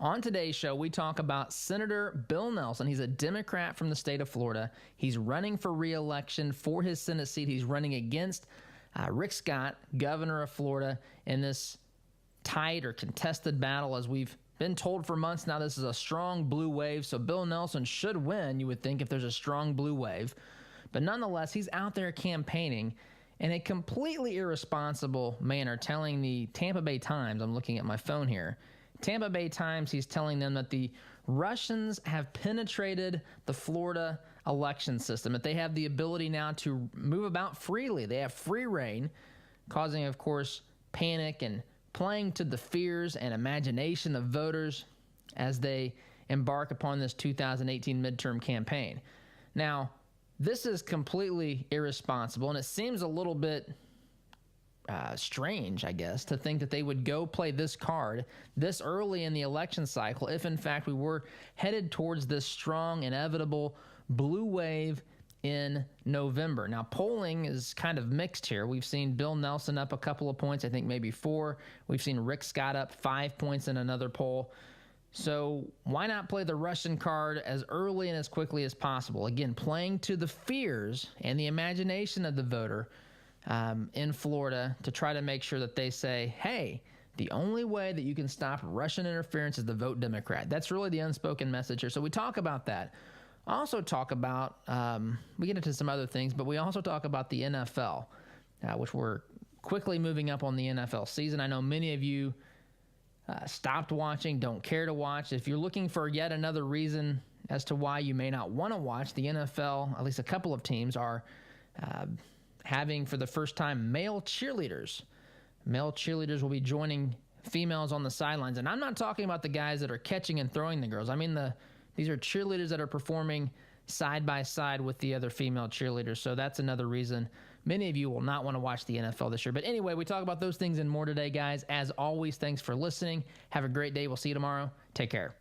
On today's show, we talk about Senator Bill Nelson. He's a Democrat from the state of Florida. He's running for re-election for his Senate seat. He's running against Rick Scott, governor of Florida, in this tight or contested battle. As we've been told for months now, this is a strong blue wave, so Bill Nelson should win, you would think, if there's a strong blue wave. But nonetheless, he's out there campaigning in a completely irresponsible manner, telling the Tampa Bay Times, I'm looking at my phone here, Tampa Bay Times, he's telling them that the Russians have penetrated the Florida election system, that they have the ability now to move about freely. They have free reign, causing, of course, panic and playing to the fears and imagination of voters as they embark upon this 2018 midterm campaign. Now, this is completely irresponsible, and it seems a little bit strange, I guess, to think that they would go play this card this early in the election cycle if, in fact, we were headed towards this strong, inevitable blue wave in November. Now, polling is kind of mixed here. We've seen Bill Nelson up a couple of points, I think maybe 4. We've seen Rick Scott up 5 points in another poll. So why not play the Russian card as early and as quickly as possible? Again, playing to the fears and the imagination of the voter in Florida to try to make sure that they say, hey, the only way that you can stop Russian interference is to vote Democrat. That's really the unspoken message here. So we talk about that. Also talk about, we get into some other things, but we also talk about the NFL, which we're quickly moving up on the NFL season. I know many of you stopped watching, don't care to watch. If you're looking for yet another reason as to why you may not want to watch, the NFL, at least a couple of teams, are having for the first time male cheerleaders. Male cheerleaders will be joining females on the sidelines. And I'm not talking about the guys that are catching and throwing the girls. I mean, these are cheerleaders that are performing side by side with the other female cheerleaders. So that's another reason many of you will not want to watch the NFL this year. But anyway, we talk about those things and more today, guys. As always, thanks for listening. Have a great day. We'll see you tomorrow. Take care.